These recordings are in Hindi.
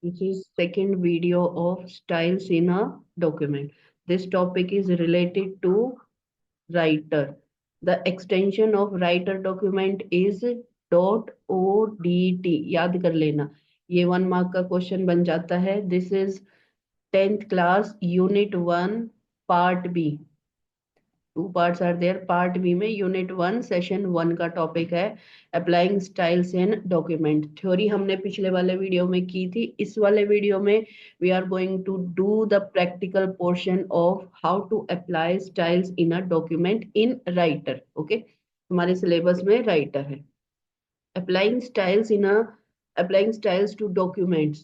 This is second video of styles in a document. This topic is related to writer. The extension of writer document is .odt. याद कर लेना, ये 1 मार्क का क्वेश्चन बन जाता है. This is 10th class unit 1 part B. 2 parts are there. Part B में यूनिट 1 सेशन 1 का टॉपिक है applying styles in document. Theory हमने पिछले वाले वीडियो में की थी. इस वाले वीडियो में we are going to do the practical portion of how to apply styles in a document in Writer. Okay, हमारे सिलेबस में राइटर है. applying styles in a applying styles to documents,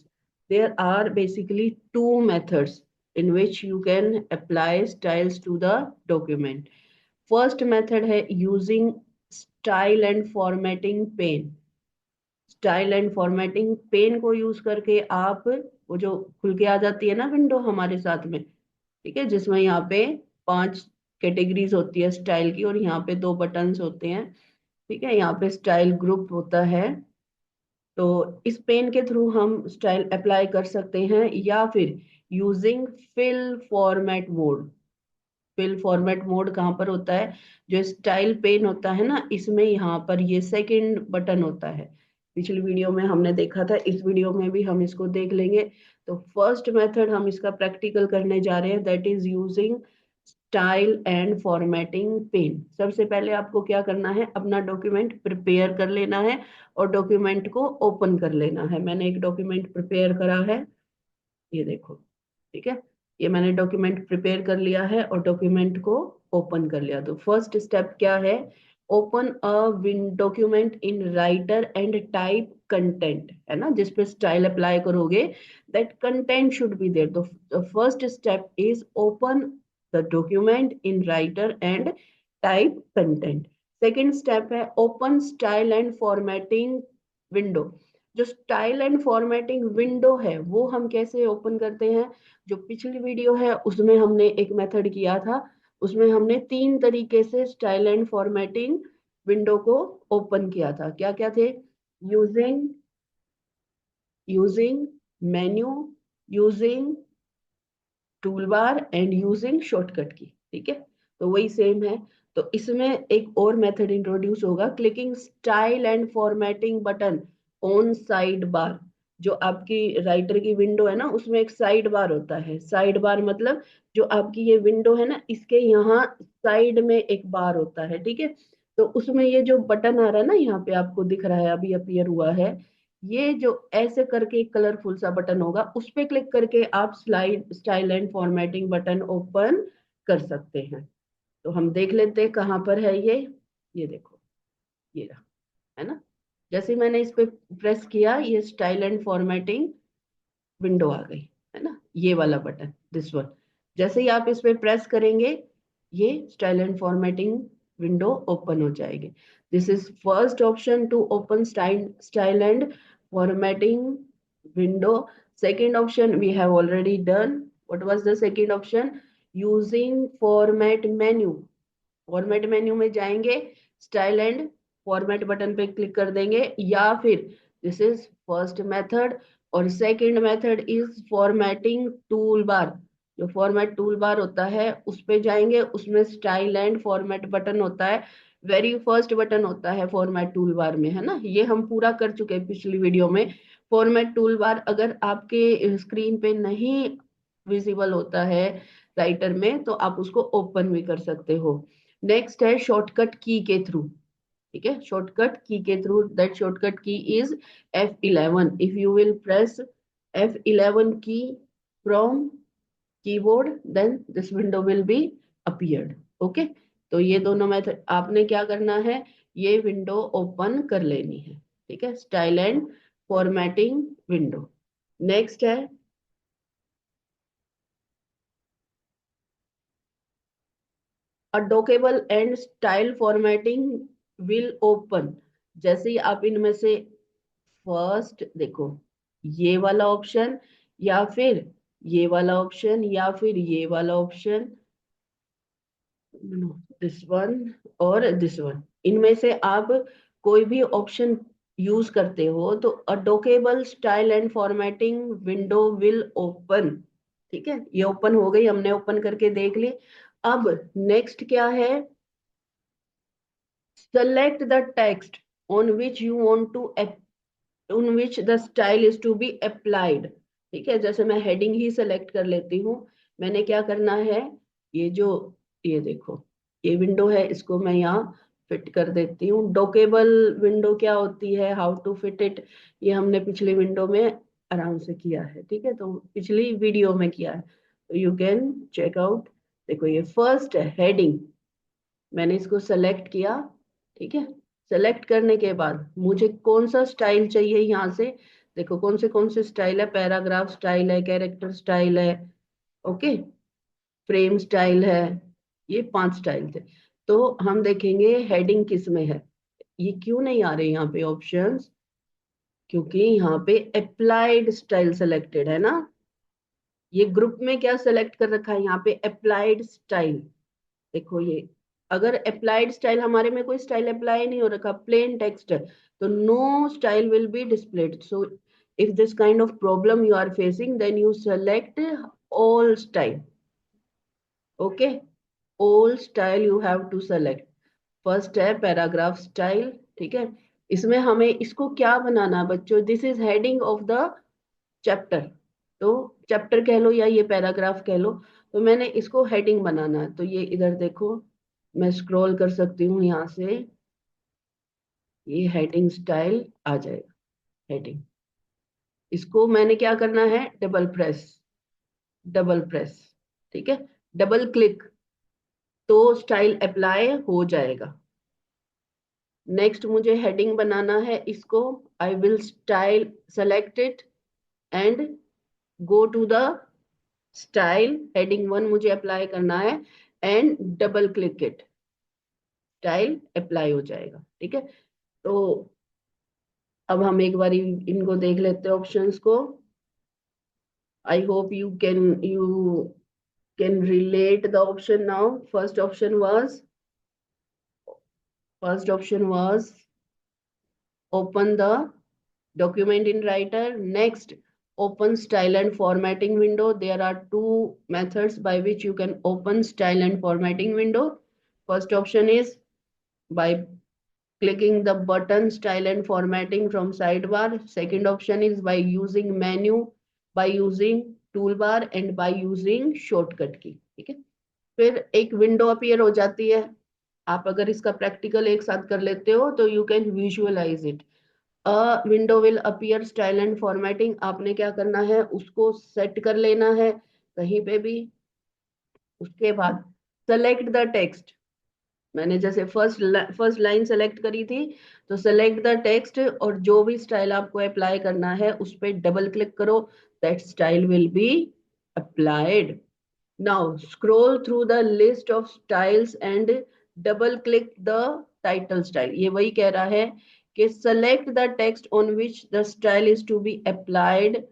there are basically two methods in which you can apply styles to the document. First method है using style and formatting pen. Style and formatting pane को यूज करके आप वो जो खुल के आ जाती है ना विंडो हमारे साथ में, ठीक है, जिसमें यहाँ पे 5 कैटेगरीज होती है स्टाइल की और यहाँ पे 2 बटन्स होते हैं. ठीक है, यहाँ पे स्टाइल ग्रुप होता है. तो इस पेन के थ्रू हम स्टाइल अप्लाई कर सकते हैं या फिर using fill format mode. Fill format mode कहाँ पर होता है? जो स्टाइल पेन होता है ना, इसमें यहाँ पर ये सेकंड बटन होता है. पिछली वीडियो में हमने देखा था, इस वीडियो में भी हम इसको देख लेंगे. तो फर्स्ट मेथड हम इसका प्रैक्टिकल करने जा रहे हैं, that is using style and formatting pane. सबसे पहले आपको क्या करना है, अपना डॉक्यूमेंट प्रिपेयर कर लेना है और डॉक्यूमेंट को ओपन कर लेना है. मैंने एक डॉक्यूमेंट प्रिपेयर करा है, ये देखो. ठीक है, ये मैंने डॉक्यूमेंट प्रिपेयर कर लिया है और डॉक्यूमेंट को ओपन कर लिया. तो फर्स्ट स्टेप क्या है? Open a win document in writer and type content, है ना, जिस पे स्टाइल अप्लाई करोगे that content should be there. तो first step is open the document in writer and type content. Second step है open style and formatting window. जो स्टाइल एंड फॉर्मेटिंग विंडो है वो हम कैसे ओपन करते हैं? जो पिछली वीडियो है उसमें हमने एक मेथड किया था, उसमें हमने 3 तरीके से स्टाइल एंड फॉर्मेटिंग विंडो को ओपन किया था. क्या क्या थे? Using using menu, using tool bar and using shortcut की. ठीक है, तो वही सेम है. तो इसमें एक और मेथड इंट्रोड्यूस होगा, clicking style and formatting button on side bar. जो आपकी राइटर की विंडो है ना, उसमें एक साइड बार होता है. साइड बार मतलब जो आपकी ये विंडो है ना, इसके यहाँ साइड में एक बार होता है. ठीक है, तो उसमें ये जो बटन आ रहा है ना, यहाँ पे आपको दिख रहा है, अभी अपीयर हुआ है, ये जो ऐसे करके एक कलरफुल सा बटन होगा, उस पे क्लिक करके आप slide style and formatting button open कर सकते हैं. तो हम देख लेते हैं कहाँ पर है ये देखो, ये रहा, है ना. जैसे ही मैंने इस पे प्रेस किया, ये स्टाइल एंड फॉर्मेटिंग विंडो आ गई, है ना, ये वाला बटन, दिस वन. जैसे ही आप इस पे प्रेस करेंगे, ये style and formatting window open हो जाएगी. This is first option to open style and formatting window. Second option we have already done. What was the second option? Using format menu. Format menu में जाएंगे, स्टाइल एंड फॉर्मेट बटन पे क्लिक कर देंगे, या फिर दिस इज फर्स्ट मेथड. और second method is formatting tool bar. जो फॉर्मेट टूल बार होता है उस पे जाएंगे, उसमें स्टाइल एंड फॉर्मेट बटन होता है. वेरी फर्स्ट बटन होता है फॉर्मेट टूल बार में, है ना. ये हम पूरा कर चुके हैं पिछली वीडियो में. फॉर्मेट टूल बार अगर आपके स्क्रीन पे नहीं विजिबल होता है राइटर में, तो आप उसको ओपन भी कर सकते हो. नेक्स्ट है शॉर्टकट की के थ्रू. ठीक है, शॉर्टकट की के through, that shortcut key is F11. If you will press F11 key from keyboard, then this window will be appeared. Okay, तो ये दोनों मेथड आपने क्या करना है, ये विंडो ओपन कर लेनी है. ठीक है, style and formatting window. Next है a dockable and style formatting will open. जैसे ही आप इनमें से फर्स्ट देखो, ये वाला ऑप्शन या फिर ये वाला ऑप्शन या फिर ये वाला ऑप्शन, दिस वन और दिस वन, इनमें से आप कोई भी ऑप्शन यूज करते हो तो a dockable style and formatting window will open. ठीक है, ये ओपन हो गई, हमने ओपन करके देख ली। अब नेक्स्ट क्या है, select the text on which you want to on which the style is to be applied। ठीक है, जैसे मैं हेडिंग ही सेलेक्ट कर लेती हूँ। मैंने क्या करना है, ये जो, ये देखो, ये विंडो है, इसको मैं यहाँ फिट कर देती हूँ। डॉकेबल विंडो क्या होती है, हाउ टू फिट इट, ये हमने पिछली विंडो में आराम से किया है। ठीक है, तो पिछली वीडियो में किया है, तो यू कैन चेक आउट। देखो ये फर्स्ट है हेडिंग, मैंने इसको सेलेक्ट किया। ठीक है, सेलेक्ट करने के बाद मुझे कौन सा स्टाइल चाहिए यहाँ से, देखो कौन से स्टाइल है, पैराग्राफ स्टाइल है, कैरेक्टर स्टाइल है, ओके, फ्रेम स्टाइल है, ये 5 स्टाइल थे। तो हम देखेंगे हेडिंग किस में है। ये क्यों नहीं आ रहे यहाँ पे ऑप्शंस, क्योंकि यहाँ पे अप्लाइड स्टाइल सेलेक्टेड है ना। ये ग्रुप में क्या सेलेक्ट कर रखा है, यहाँ पे अप्लाइड स्टाइल। देखो ये, अगर अप्लाइड स्टाइल, हमारे में कोई स्टाइल अप्लाई नहीं हो रखा, प्लेन टेक्स्ट है, तो no style will be displayed. So if this kind of problem you are facing, then you select all style. Okay, all style you have to select. First है पैराग्राफ स्टाइल। ठीक है, इसमें हमें इसको क्या बनाना है बच्चों, this is heading of the chapter. तो चैप्टर कह लो या ये पैराग्राफ कह लो, तो मैंने इसको हेडिंग बनाना है। तो ये इधर देखो, मैं स्क्रॉल कर सकती हूँ यहाँ से, ये हेडिंग स्टाइल आ जाएगा, हेडिंग। इसको मैंने क्या करना है, डबल प्रेस, डबल प्रेस, ठीक है, डबल क्लिक, तो स्टाइल अप्लाई हो जाएगा। नेक्स्ट मुझे हेडिंग बनाना है इसको, I will style select it and go to the style, heading 1 मुझे अप्लाई करना है, and double click it, style apply हो जाएगा। ठीक है, तो अब हम एक बार इनको देख लेते हैं ऑप्शंस को। I hope you can relate the option now. First option was open the document in writer. Next, open style and formatting window. There are two methods by which you can open style and formatting window. First option is by clicking the button style and formatting from sidebar. Second option is by using menu, by using toolbar and by using shortcut key। ठीक है, फिर एक विंडो अपीयर हो जाती है। आप अगर इसका प्रैक्टिकल एक साथ कर लेते हो तो you can visualize it. A window will appear style and formatting, आपने क्या करना है, उसको सेट कर लेना है कहीं पे भी। उसके बाद सेलेक्ट द टेक्स्ट, मैंने जैसे फर्स्ट लाइन सेलेक्ट करी थी, तो सेलेक्ट द टेक्स्ट, और जो भी स्टाइल आपको अप्लाई करना है उस पर डबल क्लिक करो, that style will be applied. Now scroll through the list of styles and double click the title style. ये वही कह रहा है कि select the text on which the style is to be applied,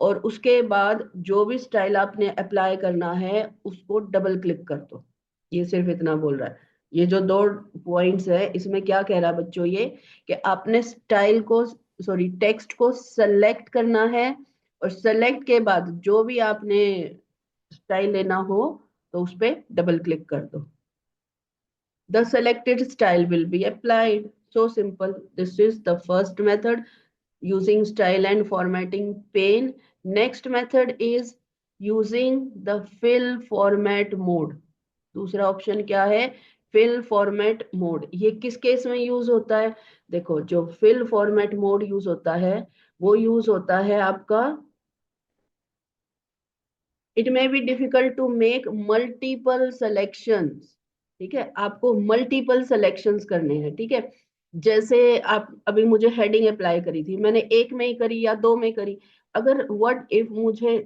और उसके बाद जो भी स्टाइल आपने अप्लाई करना है उसको डबल क्लिक कर दो। ये सिर्फ इतना बोल रहा है। ये जो 2 पॉइंट्स है, इसमें क्या कह रहा है बच्चों, ये कि आपने स्टाइल को, सॉरी, टेक्स्ट को सेलेक्ट करना है, और सेलेक्ट के बाद जो भी आपने स्टाइल लेना हो तो उस पर डबल क्लिक कर दो। The selected style will be applied. So simple. This is the first method, using style and formatting pane. Next method is using the fill format mode. दूसरा ऑप्शन क्या है, फिल फॉर्मेट मोड। ये किस केस में यूज होता है, देखो जो फिल फॉर्मेट मोड यूज होता है वो यूज होता है आपका, it may be difficult to make multiple selections. ठीक है, आपको मल्टीपल सेलेक्शंस करने हैं। ठीक है, जैसे आप अभी मुझे हेडिंग अप्लाई करी थी, मैंने एक में ही करी या 2 में करी। अगर व्हाट इफ मुझे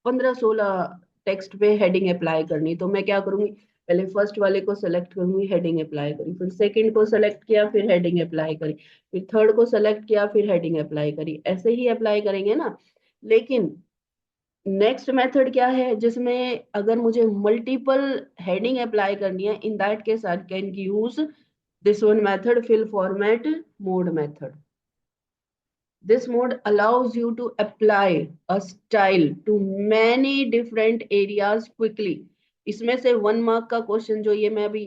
15-16 टेक्स्ट पे हेडिंग अप्लाई करनी, तो मैं क्या करूंगी, पहले फर्स्ट वाले को सेलेक्ट करूंगी, हेडिंग अप्लाई करी, फिर सेकंड को सेलेक्ट किया, फिर हेडिंग अप्लाई करी, फिर थर्ड को सेलेक्ट किया, फिर हेडिंग अप्लाई करी, ऐसे ही अप्लाई करेंगे ना। लेकिन नेक्स्ट मेथड क्या है, जिसमें अगर मुझे मल्टीपल हेडिंग अप्लाई करनी है, in that case I can use This one method, fill format mode method. This mode allows you to apply a style to many different areas quickly. इसमें से 1 मार्क का क्वेश्चन, जो ये मैं अभी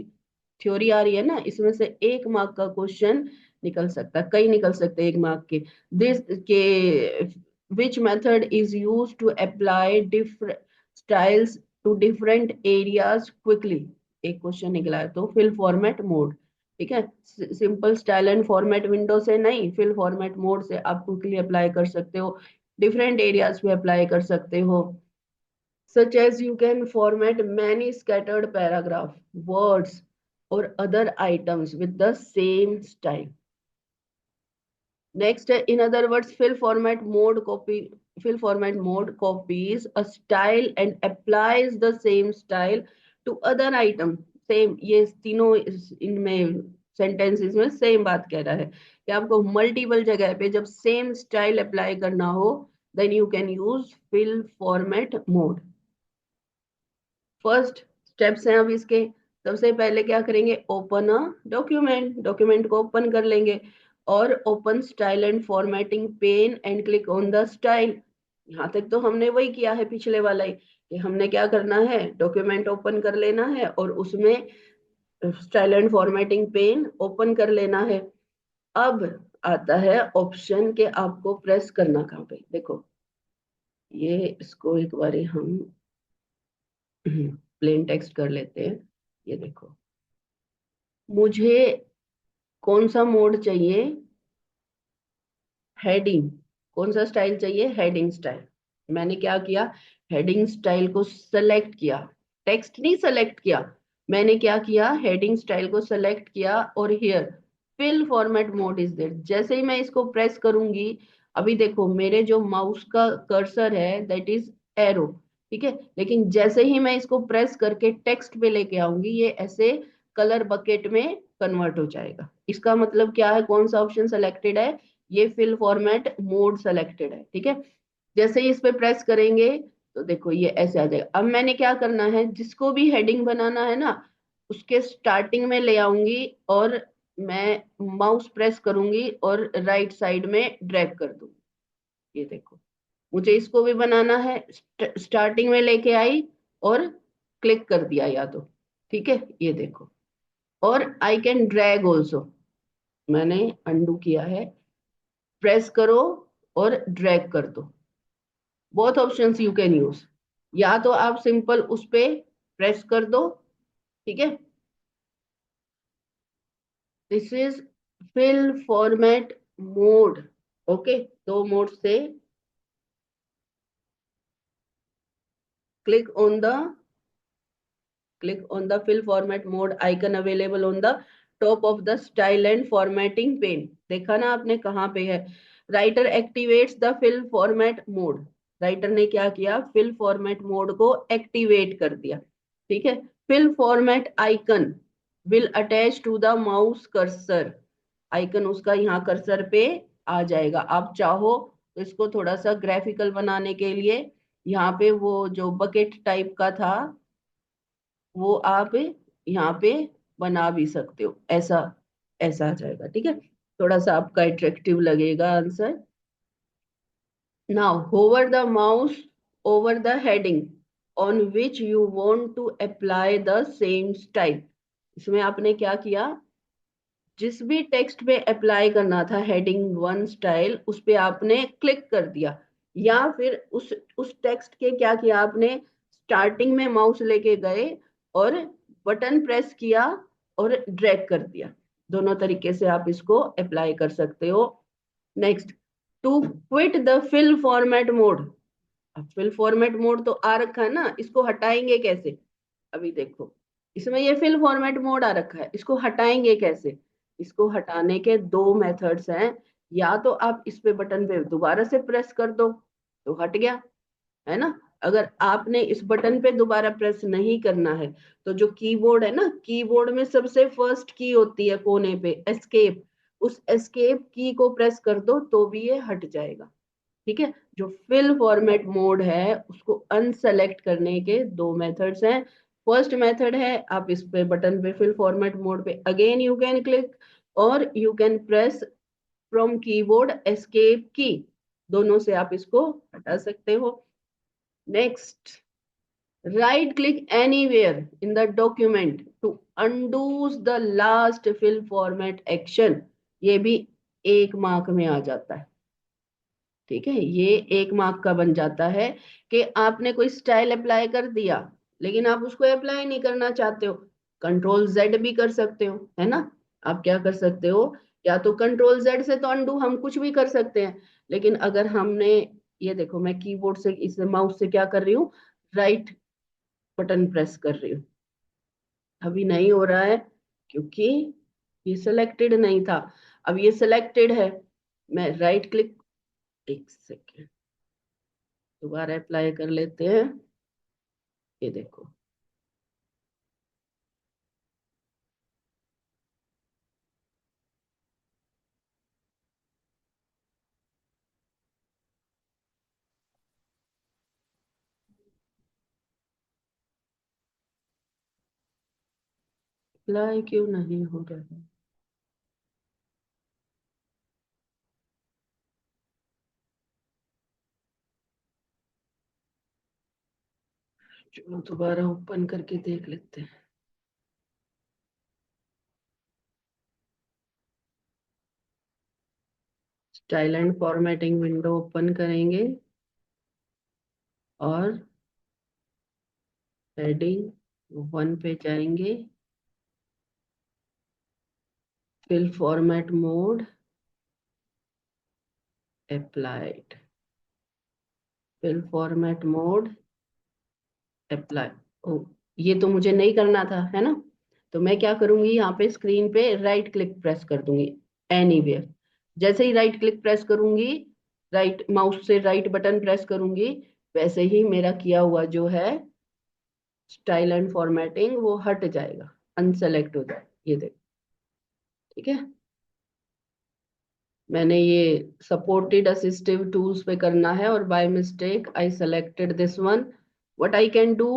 थ्योरी आ रही है ना, इसमें से 1 मार्क का क्वेश्चन निकल सकता है, कई निकल सकते हैं 1 मार्क के। दिस के which method is used to apply different styles to different areas quickly। एक क्वेश्चन निकला है तो फिल फॉर्मेट मोड, ठीक है। Simple style and format window से नहीं, फिल फॉर्मेट मोड से आप क्विकली अप्लाई कर सकते हो, डिफरेंट एरियाज पे अप्लाई कर सकते हो। such as you can format many scattered paragraph, words or other items with the same style। Next, in other words, fill format mode copies a style and applies the same style to other item। Same, ये तीनों इनमें सेंटेंसेस में सेम बात कह रहा है कि आपको मल्टीपल जगह पे जब सेम स्टाइल अप्लाई करना हो, then you can use fill format mode. First steps हैं अब इसके। सबसे पहले क्या करेंगे, ओपन अ डॉक्यूमेंट, डॉक्यूमेंट को ओपन कर लेंगे और open style and formatting pane and click on the style. यहाँ तक तो हमने वही किया है पिछले वाला ही, कि हमने क्या करना है, डॉक्यूमेंट ओपन कर लेना है और उसमें style and formatting pane open कर लेना है। अब आता है ऑप्शन के आपको प्रेस करना कहाँ पे, देखो ये इसको एक बार हम प्लेन टेक्स्ट कर लेते हैं। ये देखो, मुझे कौन सा मोड चाहिए, हेडिंग। कौन सा स्टाइल चाहिए, हेडिंग स्टाइल। मैंने क्या किया, हेडिंग स्टाइल को सेलेक्ट किया, टेक्स्ट नहीं सेलेक्ट किया, मैंने क्या किया, हेडिंग स्टाइल को सेलेक्ट किया और here fill format mode is there. जैसे ही मैं इसको प्रेस करूंगी, अभी देखो मेरे जो माउस का कर्सर है दैट इज एरो, ठीक है, लेकिन जैसे ही मैं इसको प्रेस करके टेक्स्ट पे लेके आऊंगी, ये ऐसे कलर बकेट में कन्वर्ट हो जाएगा। इसका मतलब क्या है, कौन सा ऑप्शन सेलेक्टेड है, ये फिल फॉर्मेट मोड सेलेक्टेड है, ठीक है। जैसे ही इस पे प्रेस करेंगे तो देखो ये ऐसे आ जाएगा। अब मैंने क्या करना है, जिसको भी हेडिंग बनाना है ना, उसके स्टार्टिंग में ले आऊंगी और मैं माउस प्रेस करूंगी और राइट साइड में ड्रैग कर दूंगी। ये देखो, मुझे इसको भी बनाना है, स्टार्टिंग में लेके आई और क्लिक कर दिया या तो, ठीक है, ये देखो। और आई कैन ड्रैग ऑल्सो, मैंने अंडू किया है, प्रेस करो और ड्रैग कर दो। Both options you can use, या तो आप सिंपल उस पे प्रेस कर दो, ठीक है। This is fill format mode, okay. दो मोड से click on the fill format mode icon available on the top of the style and formatting pane। देखा ना आपने कहाँ पे है, Writer activates the fill format mode. Writer ने क्या किया, फिल फॉर्मेट मोड को एक्टिवेट कर दिया, ठीक है। Fill format icon will attach to the mouse cursor. Icon उसका यहाँ कर्सर पे आ जाएगा। आप चाहो तो इसको थोड़ा सा ग्राफिकल बनाने के लिए यहाँ पे वो जो बकेट टाइप का था वो आप यहाँ पे बना भी सकते हो, ऐसा ऐसा आ जाएगा, ठीक है। थोड़ा सा आपका अट्रैक्टिव लगेगा answer. Now hover the mouse over the heading on which you want to apply the same style. इसमें आपने क्या किया, जिस भी टेक्स्ट पे अप्लाई करना था हेडिंग 1 स्टाइल, उस पे आपने क्लिक कर दिया, या फिर उस टेक्स्ट के क्या किया आपने, स्टार्टिंग में माउस लेके गए और बटन प्रेस किया और ड्रैग कर दिया। दोनों तरीके से आप इसको अप्लाई कर सकते हो। Next, to quit the fill format mode. अब फिल फॉर्मेट मोड तो आ रखा है ना, इसको हटाएंगे कैसे, अभी देखो इसमें ये फिल फॉर्मेट मोड आ रखा है, इसको हटाएंगे कैसे। इसको हटाने के दो मेथड्स हैं, या तो आप इस पे बटन पे दोबारा से प्रेस कर दो तो हट गया, है ना। अगर आपने इस बटन पे दोबारा प्रेस नहीं करना है, तो जो कीबोर्ड है ना, कीबोर्ड में सबसे फर्स्ट की होती है कोने पे, एस्केप, उस एस्केप की को प्रेस कर दो तो भी ये हट जाएगा, ठीक है। जो फिल फॉर्मेट मोड है उसको अनसेलेक्ट करने के दो मेथड्स हैं, फर्स्ट मेथड है, आप इस पे बटन पे फिल फॉर्मेट मोड पे अगेन यू कैन क्लिक, और you can press from keyboard escape key, दोनों से आप इसको हटा सकते हो। Next, right click anywhere in the document to undo the last fill format action. ये भी 1 मार्क में आ जाता है। ठीक है, ये 1 मार्क का बन जाता है कि आपने कोई स्टाइल अप्लाई कर दिया, लेकिन आप उसको अप्लाई नहीं करना चाहते हो, Ctrl Z भी कर सकते हो, है ना। आप क्या कर सकते हो, या तो Ctrl Z से तो अनडू हम कुछ भी कर सकते हैं, लेकिन अगर हमने, ये देखो मैं कीबोर्ड से इस माउस से क्या कर रही हूँ, राइट बटन प्रेस कर रही हूँ, अभी नहीं हो रहा है क्योंकि ये सिलेक्टेड नहीं था। अब ये सिलेक्टेड है, मैं राइट क्लिक, एक सेकेंड दोबारा अप्लाई कर लेते हैं। ये देखो, अप्लाई क्यों नहीं हो रहा है। चलो दोबारा ओपन करके देख लेते हैं। Style and formatting window open करेंगे और हेडिंग 1 पे जाएंगे, fill format mode applied, fill format mode apply. ओ, ये तो मुझे नहीं करना था, है ना। तो मैं क्या करूंगी, यहाँ पे स्क्रीन पे राइट क्लिक प्रेस कर दूंगी एनीवेयर। जैसे ही राइट क्लिक प्रेस करूंगी, राइट माउस से राइट बटन प्रेस करूंगी, वैसे ही मेरा किया हुआ जो है स्टाइल एंड फॉर्मेटिंग वो हट जाएगा, अनसेलेक्ट हो जाएगा, ये देखो। ठीक है, मैंने ये सपोर्टेड असिस्टिव टूल्स पे करना है और by mistake I selected this one. What I can do,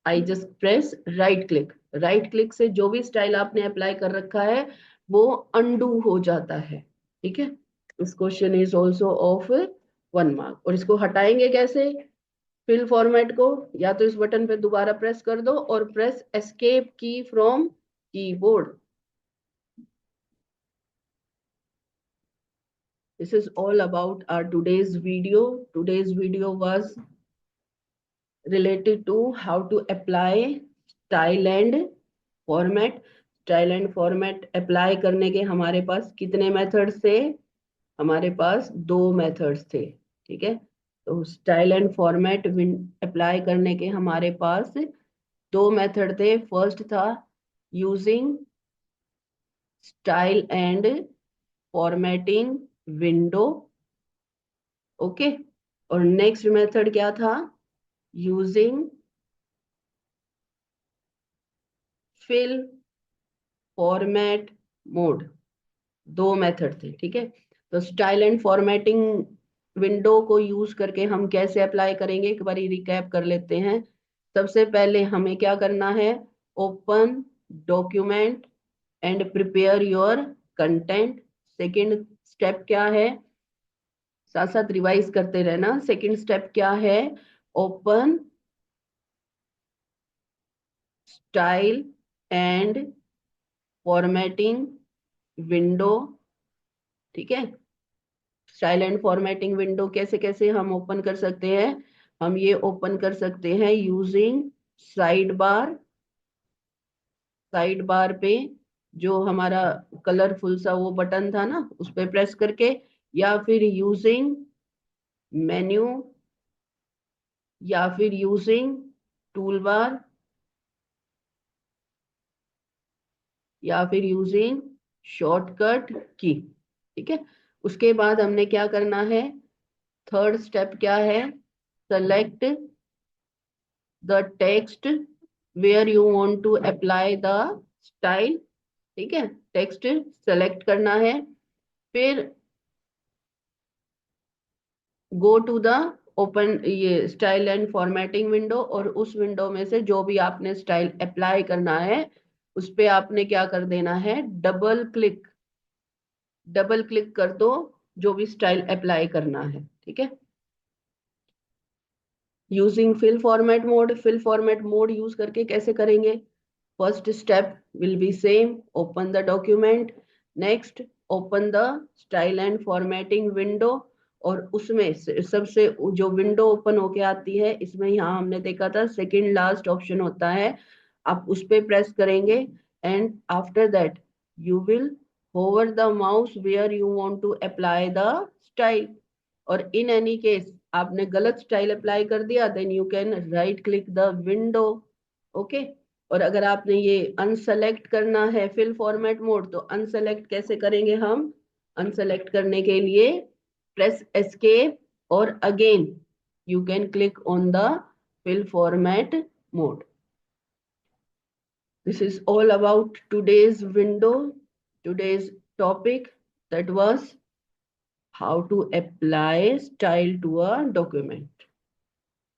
I just press right click, right click से जो भी स्टाइल आपने अप्लाई कर रखा है वो अनडू हो जाता है। ठीक है, this question is also of 1 mark. और इसको हटाएंगे कैसे, फिल फॉर्मेट को या तो इस बटन पे दोबारा प्रेस कर दो और प्रेस एस्केप की from keyboard. This is all about our today's video. Today's video was related to how to apply style and format. Style and format apply करने के हमारे पास कितने मेथड्स थे, हमारे पास 2 मेथड्स थे। ठीक है, तो स्टाइल एंड फॉर्मेट अप्लाई करने के हमारे पास 2 मेथड थे। फर्स्ट था using style and formatting window, okay. और नेक्स्ट मेथड क्या था, using fill format mode. 2 method थे, ठीक है। तो स्टाइल एंड फॉर्मेटिंग विंडो को यूज करके हम कैसे अप्लाई करेंगे, एक बार रिकैप कर लेते हैं। सबसे पहले हमें क्या करना है, open document and prepare your content. Second step क्या है, साथ साथ रिवाइज करते रहना। सेकेंड स्टेप क्या है, open style and formatting window. ठीक है, स्टाइल एंड फॉर्मेटिंग विंडो कैसे कैसे हम ओपन कर सकते हैं, हम ये ओपन कर सकते हैं using side bar. Side bar पे जो हमारा कलरफुल सा वो बटन था ना, उस पर प्रेस करके, या फिर यूजिंग मेन्यू, या फिर यूजिंग टूल बार, या फिर यूजिंग शॉर्टकट की। ठीक है, उसके बाद हमने क्या करना है, थर्ड स्टेप क्या है, select the text where you want to apply the style. ठीक है, टेक्स्ट सेलेक्ट करना है, फिर गो टू द ओपन ये स्टाइल एंड फॉर्मेटिंग विंडो, और उस विंडो में से जो भी आपने स्टाइल अप्लाई करना है उस पे आपने क्या कर देना है, डबल क्लिक कर दो, जो भी स्टाइल अप्लाई करना है। ठीक है। Using fill format mode use करके कैसे करेंगे? First step will be same, open the document, next open the style and formatting window, और उसमें सबसे जो विंडो ओपन होके आती है, इसमें यहाँ हमने देखा था सेकंड लास्ट ऑप्शन होता है, आप उस पे प्रेस करेंगे, and after that you will hover the mouse where you want to apply the style, और इन एनी केस आपने गलत स्टाइल अप्लाई कर दिया, then you can right click the window. Okay. और अगर आपने ये अनसेलेक्ट करना है फिल फॉर्मेट मोड, तो अनसेलेक्ट कैसे करेंगे हम? अनसेलेक्ट करने के लिए प्रेस एस्केप, और again you can click on the fill format mode. This is all about today's window, today's topic, that was how to apply style to a document.